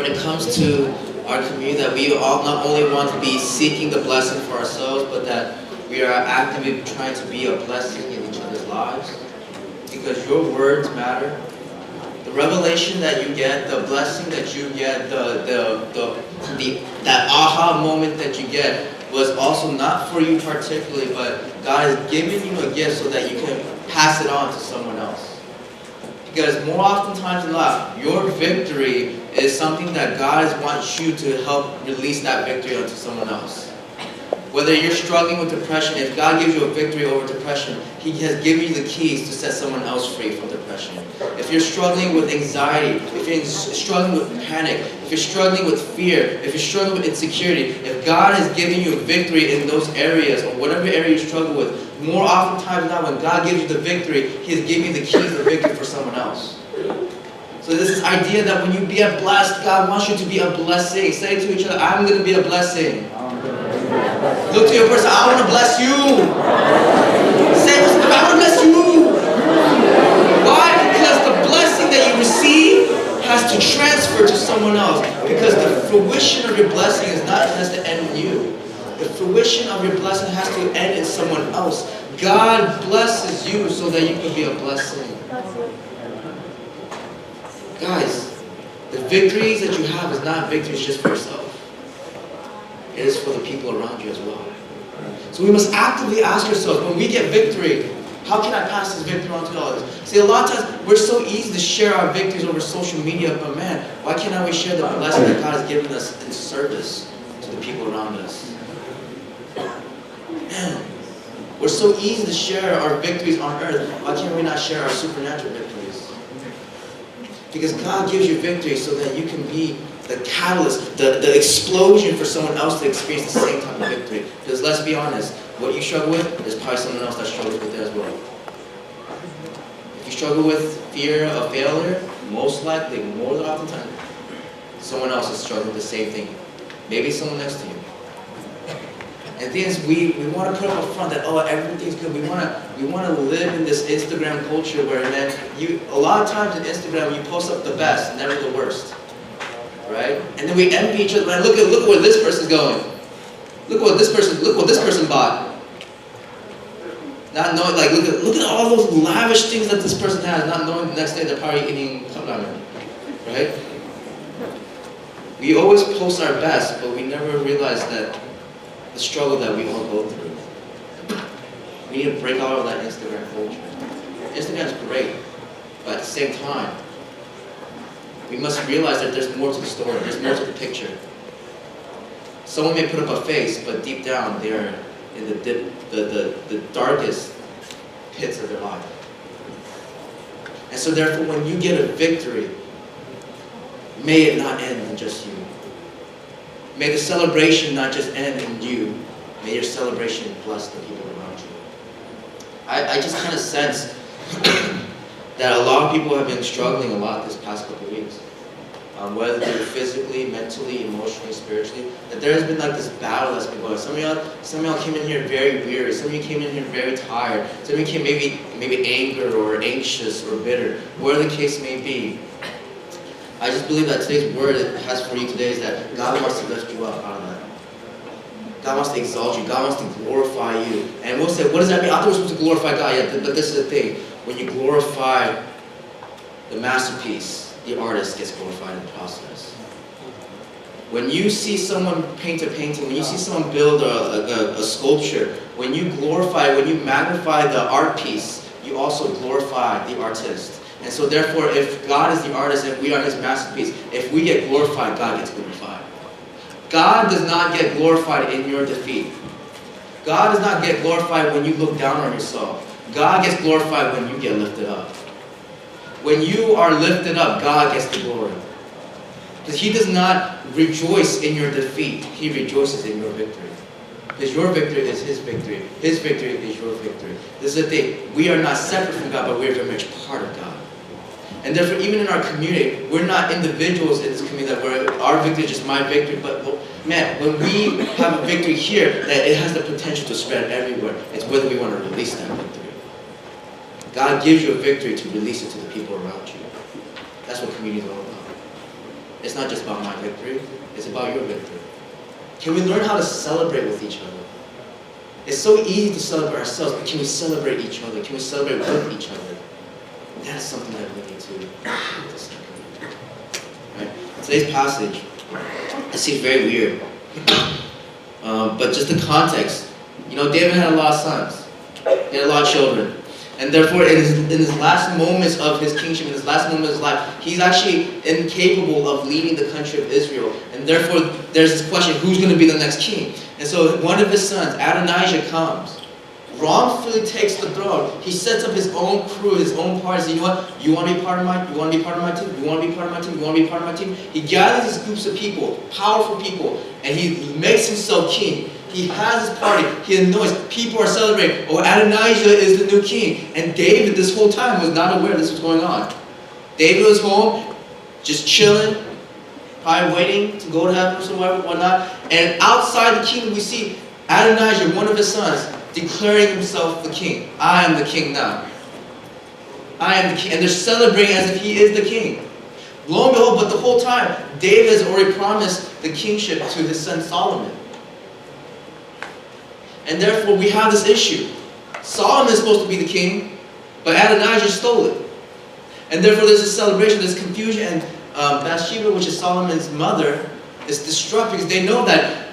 when it comes to our community, that we all not only want to be seeking the blessing for ourselves, but that we are actively trying to be a blessing in each other's lives. Because your words matter. The revelation that you get, the blessing that you get, that aha moment that you get was also not for you particularly, but God has given you a gift so that you can pass it on to someone else. Because more oftentimes than not, your victory is something that God wants you to help release that victory onto someone else. Whether you're struggling with depression, if God gives you a victory over depression, He has given you the keys to set someone else free from depression. If you're struggling with anxiety, if you're struggling with panic, if you're struggling with fear, if you're struggling with insecurity, if God has given you a victory in those areas, or whatever area you struggle with, more oftentimes than not, when God gives you the victory, He has given you the keys to victory for someone else. So there's this idea that when you be a blessed, God wants you to be a blessing. Say to each other, I'm going to be a blessing. Look to your person, I want to bless you. Say, I want to bless you. Why? Because the blessing that you receive has to transfer to someone else. Because the fruition of your blessing has to end in you. The fruition of your blessing has to end in someone else. God blesses you so that you can be a blessing. Guys, the victories that you have is not victories just for yourself. It is for the people around you as well. So we must actively ask ourselves, when we get victory, how can I pass this victory on to others? See, a lot of times, we're so easy to share our victories over social media, but man, why can't we share the blessing that God has given us in service to the people around us? Man, we're so easy to share our victories on earth. Why can't we not share our supernatural victories? Because God gives you victory so that you can be the catalyst, the explosion for someone else to experience the same type of victory. Because let's be honest, what you struggle with, there's probably someone else that struggles with it as well. If you struggle with fear of failure, most likely, more than often time, someone else is struggling with the same thing. Maybe someone next to you. And the thing is, we want to put up a front that, oh, everything's good. We want to live in this Instagram culture where, man, a lot of times in Instagram you post up the best, never the worst, right? And then we envy each other. Man, look where this person's going. Look what this person bought. Not knowing, like, look at all those lavish things that this person has. Not knowing the next day they're probably eating cup ramen, right? We always post our best, but we never realize that the struggle that we all go through. We need to break out of that Instagram culture. Instagram's great, but at the same time, we must realize that there's more to the story, there's more to the picture. Someone may put up a face, but deep down they're in the darkest pits of their life. And so therefore, when you get a victory, may it not end in just you. May the celebration not just end in you. May your celebration bless the people around you. I just kind of sense that a lot of people have been struggling a lot this past couple of weeks. Whether they're physically, mentally, emotionally, spiritually, that there has been like this battle that's been going on. Some of y'all came in here very weary. Some of you came in here very tired. Some of you came maybe angered or anxious or bitter. Whatever the case may be. I just believe that today's word it has for you today is that God wants to lift you up out of that. God wants to exalt you. God wants to glorify you. And we'll say, what does that mean? I thought we're supposed to glorify God. Yeah, but this is the thing. When you glorify the masterpiece, the artist gets glorified in the process. When you see someone paint a painting, when you see someone build a sculpture, when you glorify, when you magnify the art piece, you also glorify the artist. And so therefore, if God is the artist, if we are His masterpiece, if we get glorified, God gets glorified. God does not get glorified in your defeat. God does not get glorified when you look down on yourself. God gets glorified when you get lifted up. When you are lifted up, God gets the glory. Because He does not rejoice in your defeat. He rejoices in your victory. Because your victory is His victory. His victory is your victory. This is the thing. We are not separate from God, but we are very much part of God. And therefore, even in our community, we're not individuals in this community that our victory is just my victory. But man, when we have a victory here, that it has the potential to spread everywhere. It's whether we want to release that victory. God gives you a victory to release it to the people around you. That's what community is all about. it's not just about my victory, it's about your victory. Can we learn how to celebrate with each other? It's so easy to celebrate ourselves, but can we celebrate each other? Can we celebrate with each other? That is something that we need to practice. Right? Today's passage, it seems very weird. But just the context. David had a lot of sons. He had a lot of children. And therefore, in his last moments of his kingship, in his last moments of his life, he's actually incapable of leading the country of Israel. And therefore, there's this question, who's going to be the next king? And so one of his sons, Adonijah, comes, wrongfully takes the throne. He sets up his own crew, his own party. You know what? You want to be part of my team? You want to be part of my team? You want to be part of my team? You want to be part of my team? He gathers these groups of people, powerful people, and he makes himself king. He has his party. He anoints. People are celebrating. Oh, Adonijah is the new king. And David, this whole time, was not aware this was going on. David was home, just chilling, probably waiting to go to heaven or somewhere, whatnot. And outside the kingdom, we see Adonijah, one of his sons, declaring himself the king. I am the king now. I am the king. And they're celebrating as if he is the king. Lo and behold, but the whole time, David has already promised the kingship to his son Solomon. And therefore, we have this issue. Solomon is supposed to be the king, but Adonijah stole it. And therefore, there's this celebration, there's confusion, and Bathsheba, which is Solomon's mother, is distraught because they know that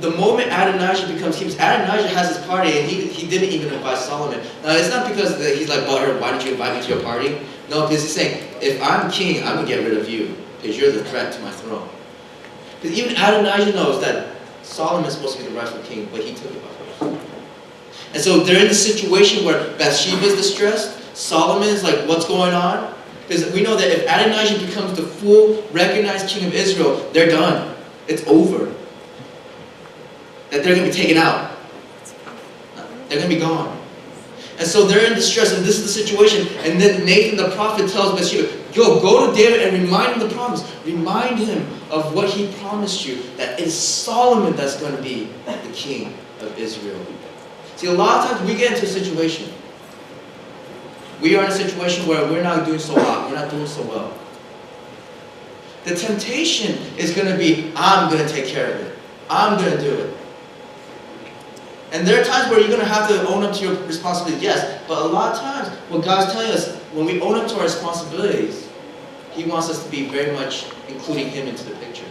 the moment Adonijah becomes king, Adonijah has his party, and he didn't even invite Solomon. Now, it's not because he's like, butthurt, why didn't you invite me to your party? No, because he's saying, if I'm king, I'm going to get rid of you, because you're the threat to my throne. Because even Adonijah knows that Solomon is supposed to be the rightful king, but he took it by force. And so they're in the situation where Bathsheba is distressed. Solomon is like, what's going on? Because we know that if Adonijah becomes the full recognized king of Israel, they're done. It's over. That they're going to be taken out. They're going to be gone. And so they're in distress, and this is the situation. And then Nathan the prophet tells Bathsheba, go to David and remind him the promise. Remind him of what he promised you, that it's Solomon that's going to be the king of Israel. See, a lot of times we get into a situation. We are in a situation where we're not doing so hot. We're not doing so well. The temptation is going to be, I'm going to take care of it. I'm going to do it. And there are times where you're going to have to own up to your responsibilities, yes. But a lot of times, what God's telling us, when we own up to our responsibilities, He wants us to be very much including Him into the picture.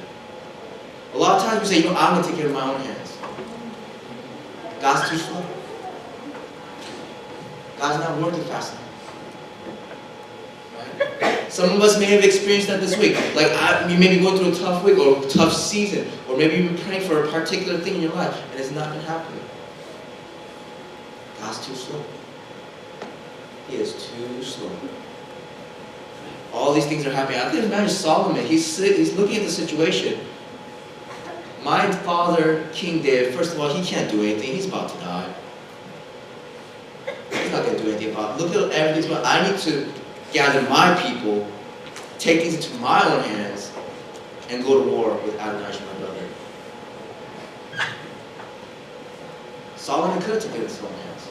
A lot of times we say, I'm going to take care of my own hands. God's too slow. God's not working fast enough. Right? Some of us may have experienced that this week. Like, you may be going through a tough week or a tough season, or maybe you've been praying for a particular thing in your life, and it's not been happening. God's too slow. He is too slow. All these things are happening. I can imagine Solomon. He's looking at the situation. My father, King David, first of all, he can't do anything. He's about to die. He's not going to do anything about it. Look at everything. I need to gather my people, take things into my own hands, and go to war with Adonijah, my brother. Solomon could have taken it into his own hands.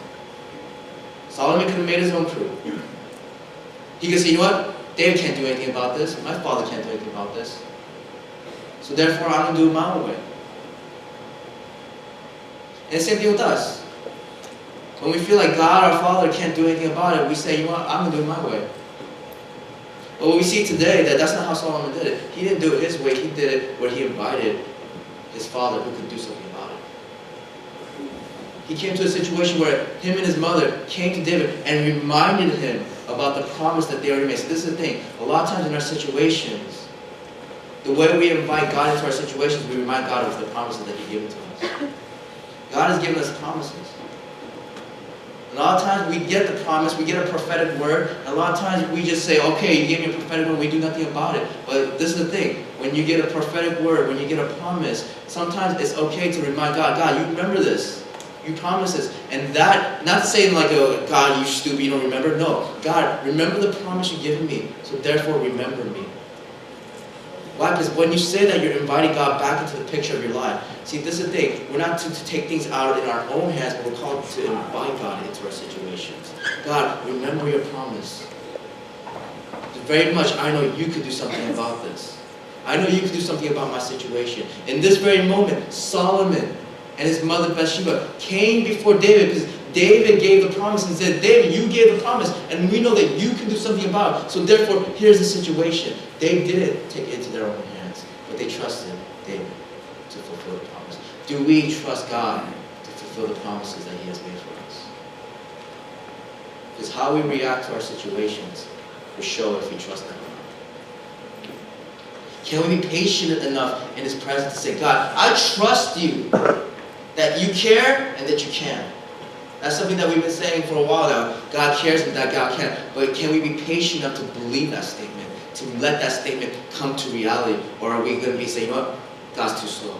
Solomon could have made his own crew. He could say, you know what? David can't do anything about this. My father can't do anything about this. So therefore, I'm going to do it my own way. And the same thing with us. When we feel like God, our Father, can't do anything about it, we say, you know what? I'm going to do it my way. But what we see today, that's not how Solomon did it. He didn't do it his way. He did it where he invited his father who could do something about it. He came to a situation where him and his mother came to David and reminded him about the promise that they already made. So this is the thing. A lot of times in our situations, the way we invite God into our situations, we remind God of the promises that He's given to us. God has given us promises. A lot of times we get the promise, we get a prophetic word, and a lot of times we just say, okay, you gave me a prophetic word, we do nothing about it. But this is the thing. When you get a prophetic word, when you get a promise, sometimes it's okay to remind God, God, you remember this. You promised this. And that, not saying like, oh, God, you stupid, you don't remember. No, God, remember the promise you've given me, so therefore remember me. Why? Because when you say that, you're inviting God back into the picture of your life. See, this is the thing. We're not to take things out in our own hands, but we're called to invite God into our situations. God, remember your promise. very much, I know you could do something about this. I know you could do something about my situation. In this very moment, Solomon and his mother Bathsheba came before David because David gave the promise and said, David, you gave the promise, and we know that you can do something about it. So therefore, here's the situation. They didn't take it into their own hands, but they trusted David to fulfill the promise. Do we trust God to fulfill the promises that He has made for us? Because how we react to our situations will show if we trust Him or not. Can we be patient enough in His presence to say, God, I trust you that you care and that you can. That's something that we've been saying for a while now. God cares and that God can. But can we be patient enough to believe that statement? To let that statement come to reality? Or are we going to be saying, you know what? God's too slow.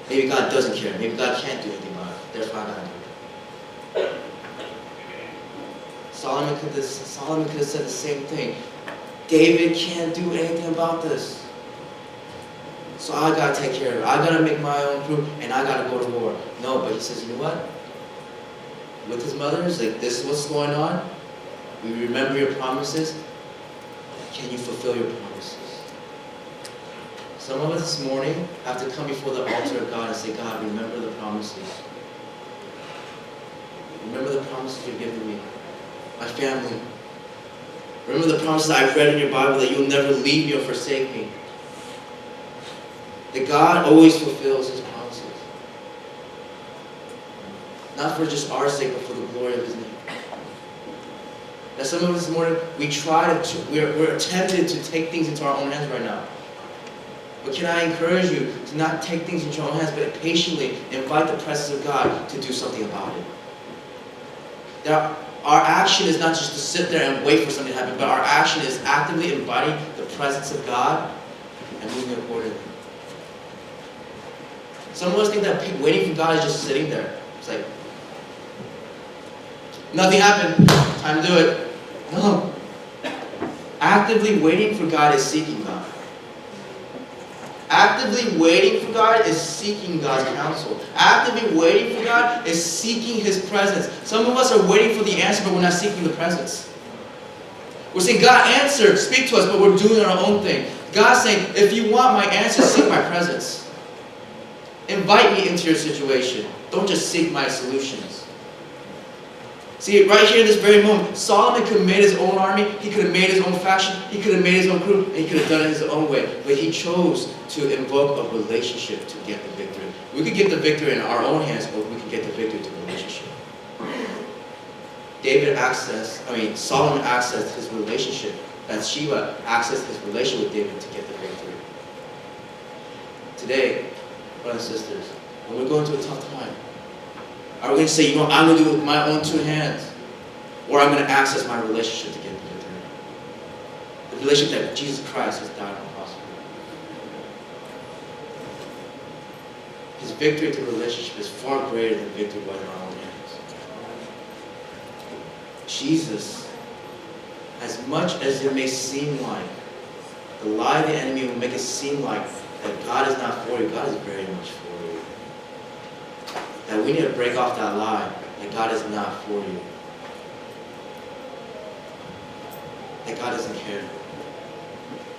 Maybe God doesn't care. Maybe God can't do anything about it. Therefore, I'm not going to do it. Solomon could have said the same thing. David can't do anything about this. So I got to take care of it. I got to make my own crew, and I got to go to war. No, but he says, you know what? With his mother, he's like, this is what's going on. We remember your promises. Can you fulfill your promises? Some of us this morning have to come before the altar of God and say, God, remember the promises. Remember the promises you've given me. My family. Remember the promises I've read in your Bible that you'll never leave me or forsake me. That God always fulfills His promises. Not for just our sake, but for the glory of His name. That some of us this morning, we're tempted to take things into our own hands right now. But can I encourage you to not take things into your own hands, but patiently invite the presence of God to do something about it. That our action is not just to sit there and wait for something to happen, but our action is actively inviting the presence of God and moving accordingly. Some of us think that waiting for God is just sitting there. It's like, nothing happened, time to do it. No. Actively waiting for God is seeking God. Actively waiting for God is seeking God's counsel. Actively waiting for God is seeking His presence. Some of us are waiting for the answer, but we're not seeking the presence. We're saying, God, answer, speak to us, but we're doing our own thing. God's saying, if you want my answer, seek my presence. Invite me into your situation. Don't just seek my solutions. See, right here in this very moment, Solomon could have made his own army, he could have made his own faction, he could have made his own crew, and he could have done it his own way. But he chose to invoke a relationship to get the victory. We could get the victory in our own hands, but we could get the victory through relationship. Solomon accessed his relationship. Bathsheba accessed his relationship with David to get the victory. Today, brothers and sisters, when we're going through a tough time, are we going to say, you know, I'm going to do it with my own two hands? Or I'm going to access my relationship to get the victory? The relationship that Jesus Christ has died on the cross for. His victory through relationship is far greater than victory by our own hands. Jesus, as much as it may seem like, the lie of the enemy will make it seem like that God is not for you, God is very much for you. That we need to break off that lie that God is not for you. That God doesn't care.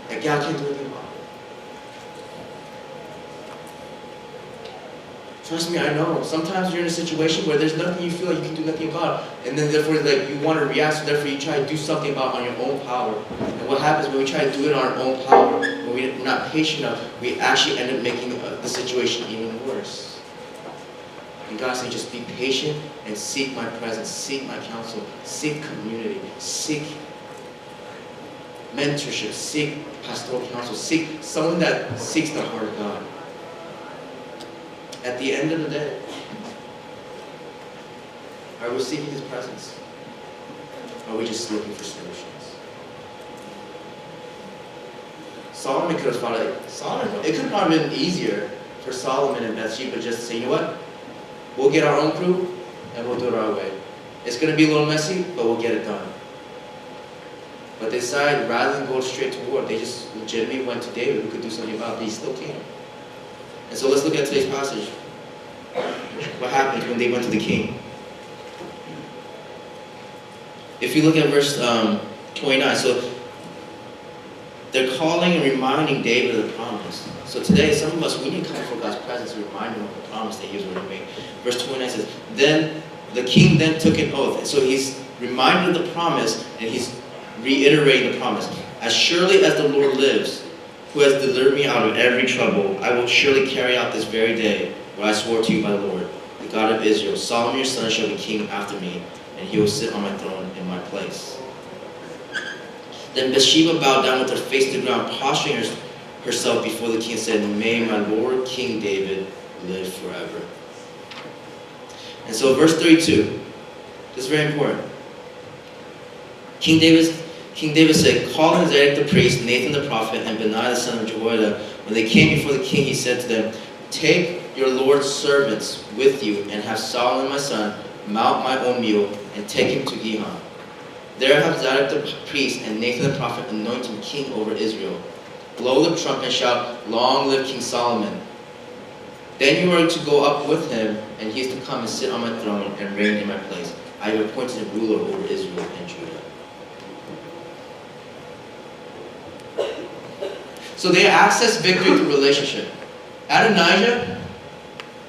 That God can't do anything about it. Trust me, I know. Sometimes you're in a situation where there's nothing you feel like you can do nothing about. And then therefore you want to react, so therefore you try to do something about it on your own power. And what happens when we try to do it on our own power, when we're not patient enough, we actually end up making the situation even worse. And God said, just be patient and seek my presence, seek my counsel, seek community, seek mentorship, seek pastoral counsel, seek someone that seeks the heart of God. At the end of the day, are we seeking His presence? Or are we just looking for solutions? Solomon could have thought it could have probably been easier for Solomon and Bathsheba just to say, you know what? We'll get our own crew, and we'll do it our way. It's going to be a little messy, but we'll get it done. But they decided, rather than go straight to war, they just legitimately went to David, who could do something about it, but he still came. And so let's look at today's passage. What happened when they went to the king? If you look at verse 29. So they're calling and reminding David of the promise. So today, some of us, we need to come before God's presence and remind him of the promise that he was going to make. Verse 29 says, then the king then took an oath. So he's reminded of the promise, and he's reiterating the promise. As surely as the Lord lives, who has delivered me out of every trouble, I will surely carry out this very day what I swore to you by the Lord, the God of Israel. Solomon your son shall be king after me, and he will sit on my throne in my place. Then Bathsheba bowed down with her face to the ground, posturing herself before the king, and said, may my Lord King David live forever. And so verse 32, this is very important. King David said, call in Zadok the priest, Nathan the prophet, and Benaiah the son of Jehoiada. When they came before the king, he said to them, take your Lord's servants with you, and have Solomon my son mount my own mule, and take him to Gihon. There have Zadok the priest and Nathan the prophet anoint him king over Israel. Blow the trumpet and shout, long live King Solomon. Then you are to go up with him, and he is to come and sit on my throne and reign in my place. I have appointed a ruler over Israel and Judah. So they access victory through relationship. Adonijah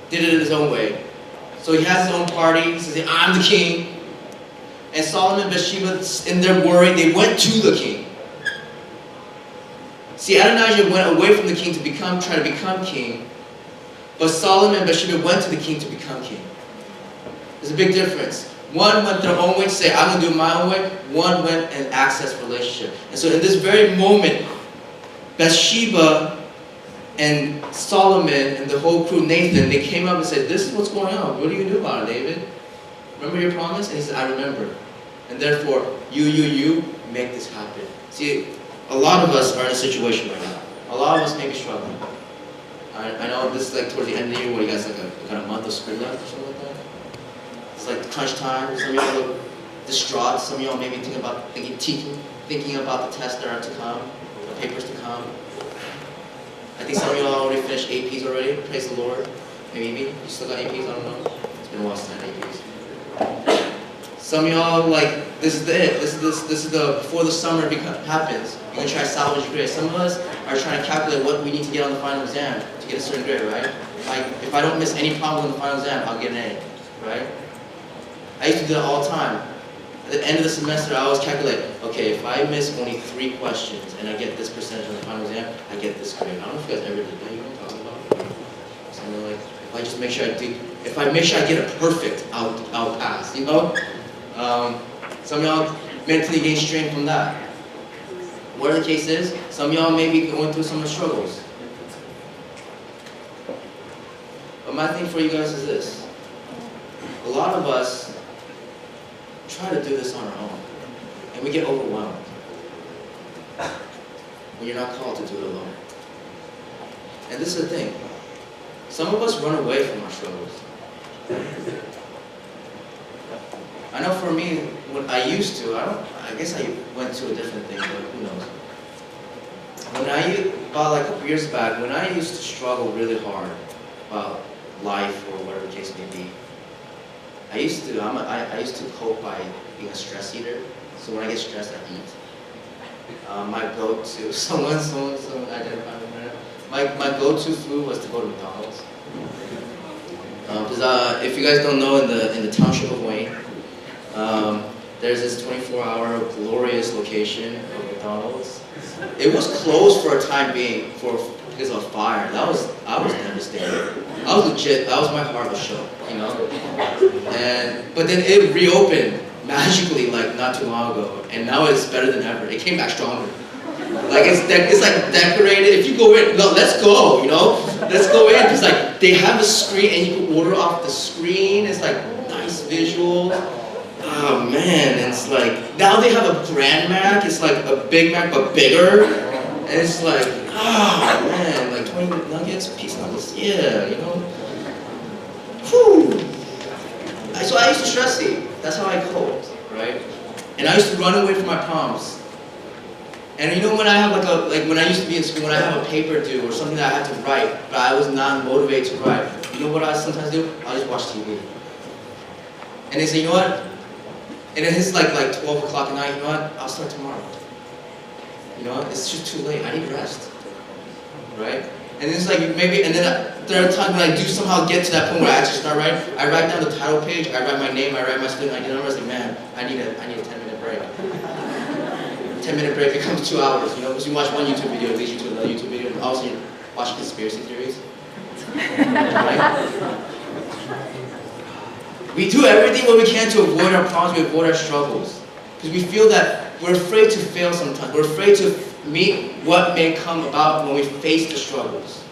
did it in his own way. So he has his own party. He says, I'm the king. And Solomon and Bathsheba, in their worry, they went to the king. See, Adonijah went away from the king to try to become king. But Solomon and Bathsheba went to the king to become king. There's a big difference. One went their own way to say, I'm going to do it my own way. One went and accessed relationship. And so in this very moment, Bathsheba and Solomon and the whole crew, Nathan, they came up and said, this is what's going on. What do you do about it, David? Remember your promise? And he said, I remember. And therefore, you make this happen. See, a lot of us are in a situation right now. A lot of us may be struggling. I know this is like towards the end of the year, what you guys like got a month of school left or something like that? It's like crunch time. Some of y'all are distraught. Some of y'all maybe thinking about the tests that are to come, the papers to come. I think some of y'all already finished APs already. Praise the Lord. Maybe you still got APs. I don't know. It's been a while since I had APs. Some of y'all like this is it. This is the before the summer happens. You're gonna try to salvage your grade. Some of us are trying to calculate what we need to get on the final exam to get a certain grade, right? Like if I don't miss any problem on the final exam, I'll get an A, right? I used to do that all the time. At the end of the semester, I always calculate, okay, if I miss only 3 questions and I get this percentage on the final exam, I get this grade. I don't know if you guys ever did that. You know what I'm talking about? Something like, if I make sure I get a perfect, I'll pass, you know? Some of y'all mentally gain strain from that. Whatever the case is, some of y'all may be going through some of the struggles. But my thing for you guys is this. A lot of us try to do this on our own, and we get overwhelmed when you're not called to do it alone. And this is the thing. Some of us run away from our struggles. I know for me, when I used to, I guess I went to a different thing, but who knows. About like a couple years back, when I used to struggle really hard about life or whatever the case may be, I used to cope by being a stress eater. So when I get stressed, I eat. My go-to, someone identify with that. My go-to food was to go to McDonald's. Because if you guys don't know, in the township of Wayne, there's this 24-hour glorious location of McDonald's. It was closed for a time being because of a fire. I was devastated. I was legit. That was my heart was shook, you know. But then it reopened magically like not too long ago, and now it's better than ever. It came back stronger. Like it's like decorated. If you go in, no, let's go, you know. Let's go in. It's like they have a screen and you can order off the screen. It's like nice visual. Oh man, and it's like now they have a Grand Mac. It's like a Big Mac but bigger, and it's like oh man, like 20 nuggets, piece nuggets, yeah, you know. Whew. So I used to stress eat. That's how I coped, right? And I used to run away from my problems. And you know when I have when I used to be in school, when I have a paper due or something that I had to write, but I was not motivated to write, you know what I sometimes do? I just watch TV. And they say, you know what? And then it's like 12 o'clock at night. You know what? I'll start tomorrow. You know, it's just too late. I need rest, right? And it's like maybe, and then there are times when I do somehow get to that point where I actually start writing. I write down the title page, I write my name, I write my student ID number. I was like, man, I need a 10-minute break. 10-minute break becomes 2 hours, you know, because you watch one YouTube video, it leads you to another YouTube video, and also you watch conspiracy theories. Right? We do everything what we can to avoid our problems, we avoid our struggles. Because we feel that we're afraid to fail sometimes. We're afraid to meet what may come about when we face the struggles.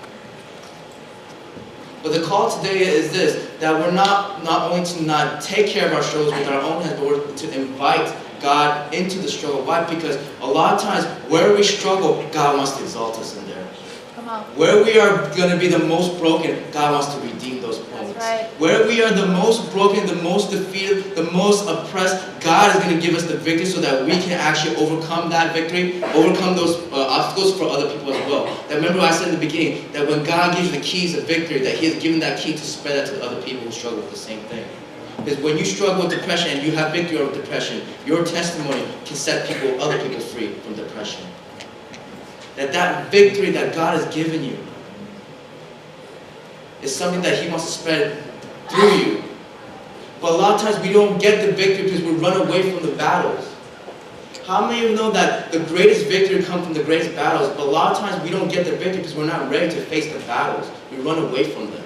But the call today is this, that we're not only to not take care of our struggles with our own hands, but we're to invite God into the struggle. Why? Because a lot of times where we struggle, God wants to exalt us in there. Come on. Where we are going to be the most broken, God wants to redeem those moments. That's right. Where we are the most broken, the most defeated, the most oppressed, God is going to give us the victory so that we can actually overcome that victory, overcome those obstacles for other people as well. That remember I said in the beginning, that when God gives you the keys of victory, that He has given that key to spread that to other people who struggle with the same thing. Because when you struggle with depression and you have victory over depression, your testimony can set other people free from depression. That victory that God has given you is something that He wants to spread through you. But a lot of times we don't get the victory because we run away from the battles. How many of you know that the greatest victory comes from the greatest battles, but a lot of times we don't get the victory because we're not ready to face the battles. We run away from them.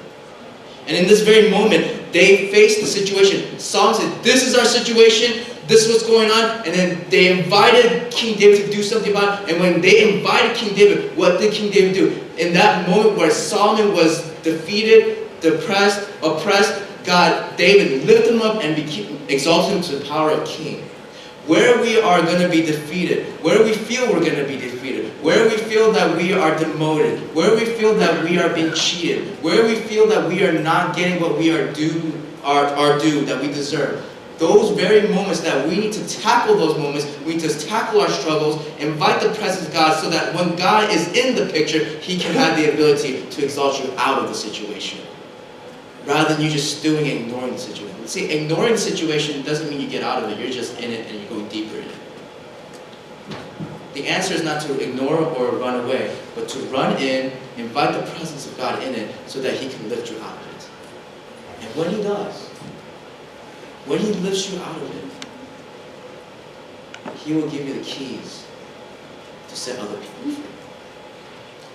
And in this very moment, they faced the situation. Saul said, this is our situation, this is what's going on. And then they invited King David to do something about it. And when they invited King David, what did King David do? In that moment where Solomon was defeated, depressed, oppressed, David lifted him up and exalted him to the power of king. Where we are going to be defeated, where we feel we're going to be defeated, where we feel that we are demoted, where we feel that we are being cheated, where we feel that we are not getting what we are due, that we deserve. Those very moments that we need to tackle those moments, we need to tackle our struggles, invite the presence of God so that when God is in the picture, He can have the ability to exalt you out of the situation. Rather than you just stewing and ignoring the situation. See, ignoring the situation doesn't mean you get out of it. You're just in it and you're going deeper in it. The answer is not to ignore or run away, but to run in, invite the presence of God in it so that He can lift you out of it. And when He does, when He lifts you out of it, He will give you the keys to set other people free.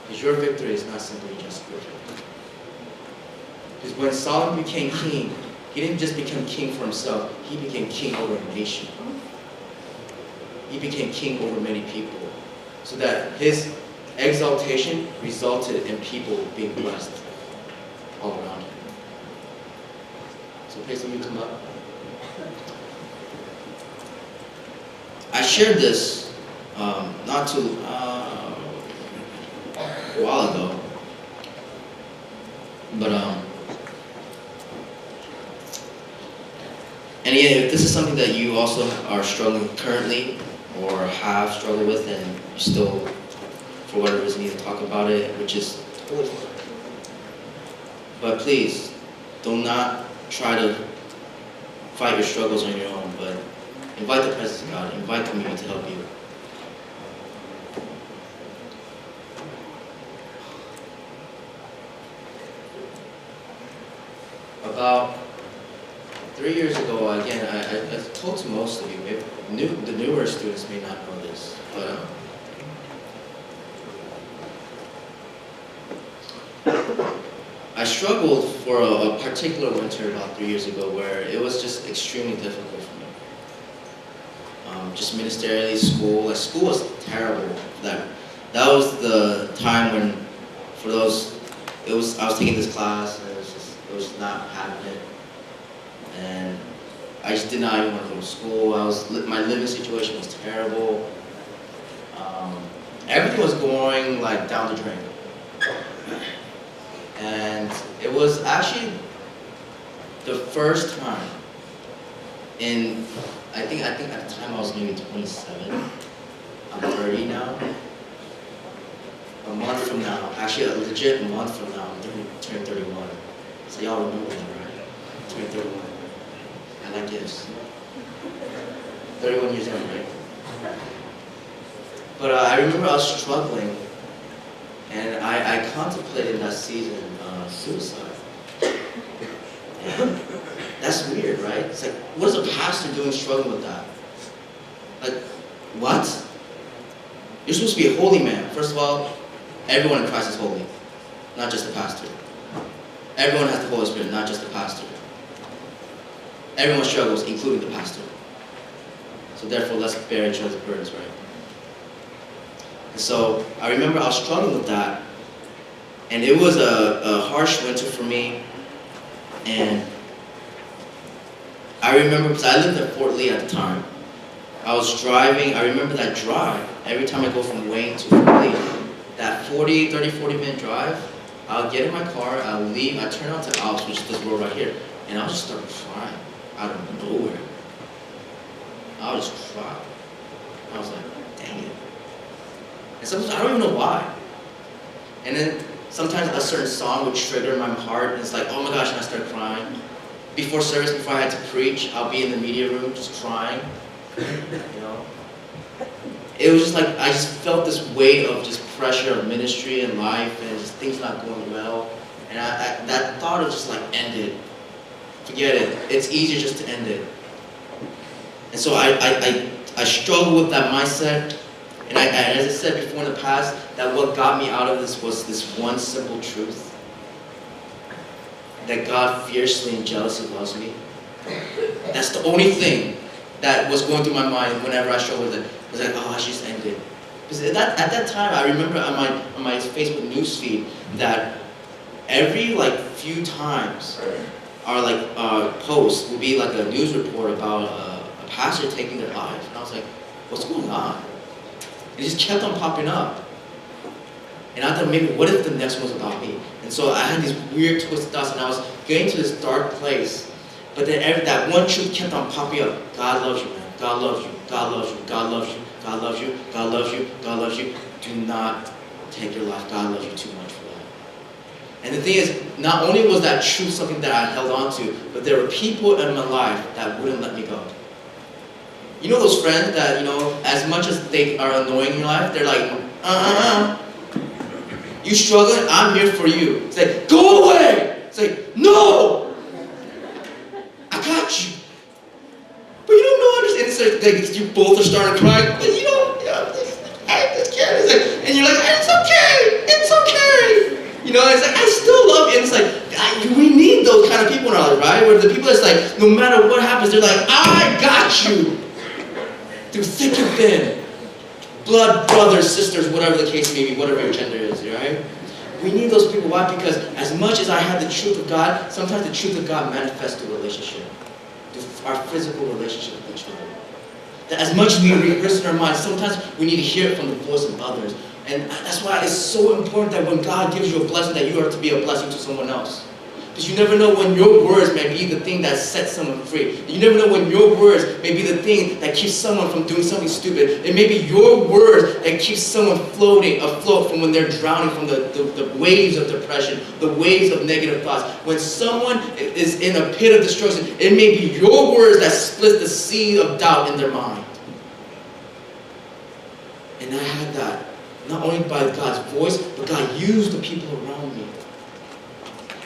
Because your victory is not simply just victory. Because when Solomon became king, he didn't just become king for himself, he became king over a nation. He became king over many people. So that his exaltation resulted in people being blessed all around him. So please let me come up. I shared this not too a while ago, but and again, if this is something that you also are struggling currently or have struggled with, and you still, for whatever reason, need to talk about it, which is totally fine. But please, do not try to fight your struggles on your own, but invite the presence of God, invite community to help you. About 3 years ago, again, I told to most of you, maybe the newer students may not know this, but I struggled for a particular winter about 3 years ago where it was just extremely difficult for me. Just ministerially, school was terrible. That was the time when, for those, I was taking this class and it was not happening. And I just did not even want to go to school. My living situation was terrible. Everything was going like down the drain. And it was actually the first time in, I think at the time I was maybe 27. I'm 30 now. A month from now, actually a legit month from now, I'm turning 31. So y'all remember that, right? Turning 31. I like gifts. 31 years young, right? But I remember I was struggling, and I contemplated in that season suicide. And that's weird, right? It's like, what is a pastor doing struggling with that? Like, what? You're supposed to be a holy man. First of all, everyone in Christ is holy, not just the pastor. Everyone has the Holy Spirit, not just the pastor. Everyone struggles, including the pastor. So therefore, let's bear each other's burdens, right? And so I remember I was struggling with that, and it was a harsh winter for me. And I remember, because I lived at Fort Lee at the time, I was driving. I remember that drive. Every time I go from Wayne to Fort Lee, that 40 minute drive, I'll get in my car, I'll leave, I turn out to Alps, which is this road right here, and I'll just start crying out of nowhere. I'll just cry. I was like, dang it. And sometimes I don't even know why. And then sometimes a certain song would trigger my heart, and it's like, oh my gosh, and I start crying. Before service, before I had to preach, I'll be in the media room just crying. You know? It was just like, I just felt this weight of just pressure of ministry and life, and just things not going well. And that thought of just like, end it. Forget it. It's easier just to end it. And so I struggled with that mindset. And as I said before in the past, that what got me out of this was this one simple truth. That God fiercely and jealously loves me. That's the only thing that was going through my mind whenever I struggled with it. It was like, oh, I should just end it. Because at that time, I remember on my Facebook newsfeed that every like few times our post would be like a news report about a pastor taking their life. And I was like, what's going on? It just kept on popping up. And I thought, maybe, what if the next one was about me? And so I had these weird twisted thoughts, and I was getting to this dark place. But then that one truth kept on popping up. God loves you, man. God loves you. God loves you. God loves you. God loves you. God loves you. God loves you. Do not take your life. God loves you too much for that. And the thing is, not only was that truth something that I held on to, but there were people in my life that wouldn't let me go. You know those friends that, you know, as much as they are annoying in your life, they're like, You struggling? I'm here for you. It's like, go away! It's like, no! I got you. But you don't understand. It's like you both are starting to cry, but you don't, I just can't. It's like, and you're like, it's okay! It's okay! You know, it's like, I still love you. And it's like, we need those kind of people in our life, right? Where the people that's like, no matter what happens, they're like, I got you! Through thick and thin. Blood, brothers, sisters, whatever the case may be, whatever your gender is, right? We need those people. Why? Because as much as I have the truth of God, sometimes the truth of God manifests through relationship. Through our physical relationship with each other. That as much as we rehearse in our minds, sometimes we need to hear it from the voice of others. And that's why it's so important that when God gives you a blessing, that you are to be a blessing to someone else. Because you never know when your words may be the thing that sets someone free. You never know when your words may be the thing that keeps someone from doing something stupid. It may be your words that keeps someone floating afloat from when they're drowning from the waves of depression, the waves of negative thoughts. When someone is in a pit of destruction, it may be your words that split the sea of doubt in their mind. And I had that, not only by God's voice, but God used the people around me.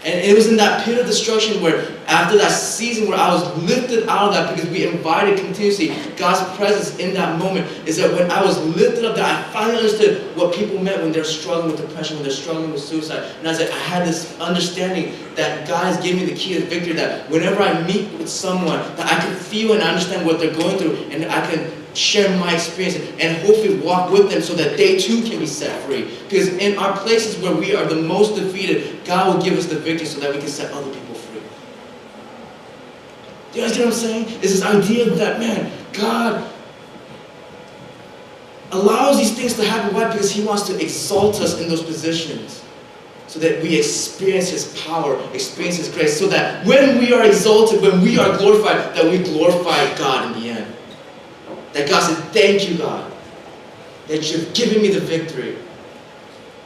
And it was in that pit of destruction where, after that season where I was lifted out of that, because we invited continuously God's presence in that moment, is that when I was lifted up there, I finally understood what people meant when they're struggling with depression, when they're struggling with suicide. And I had this understanding that God has given me the key to victory, that whenever I meet with someone, that I can feel and understand what they're going through, and I can share my experience and hopefully walk with them so that they too can be set free. Because in our places where we are the most defeated, God will give us the victory so that we can set other people free. Do you guys get what I'm saying? It's this idea that, man, God allows these things to happen. Why? Because He wants to exalt us in those positions so that we experience His power, experience His grace, so that when we are exalted, when we are glorified, that we glorify God in the end. That God said, thank you, God, that you've given me the victory.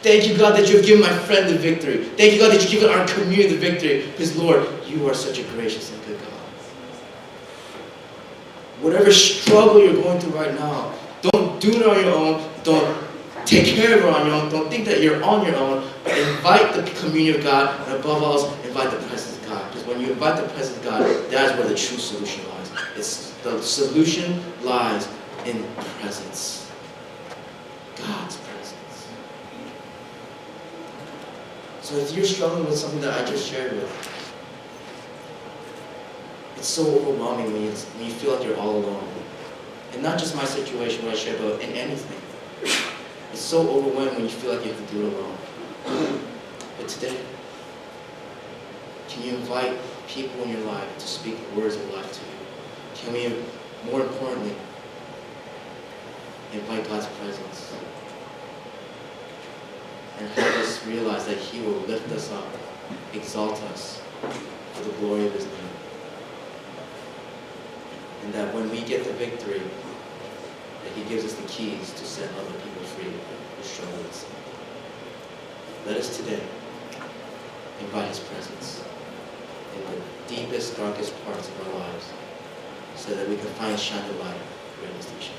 Thank you, God, that you've given my friend the victory. Thank you, God, that you've given our community the victory. Because, Lord, you are such a gracious and good God. Whatever struggle you're going through right now, don't do it on your own. Don't take care of it on your own. Don't think that you're on your own. But invite the communion of God, and above all, invite the presence of God. Because when you invite the presence of God, that's where the true solution lies. The solution lies in presence. God's presence. So if you're struggling with something that I just shared with, it's so overwhelming when you feel like you're all alone. And not just my situation, what I shared, but in anything. It's so overwhelming when you feel like you have to do it alone. But today, can you invite people in your life to speak words of life to you? Can we, more importantly, invite God's presence and help us realize that He will lift us up, exalt us for the glory of His name. And that when we get the victory, that He gives us the keys to set other people free who struggle with sin. Let us today invite His presence in the deepest, darkest parts of our lives so that we can find shine the light for His station.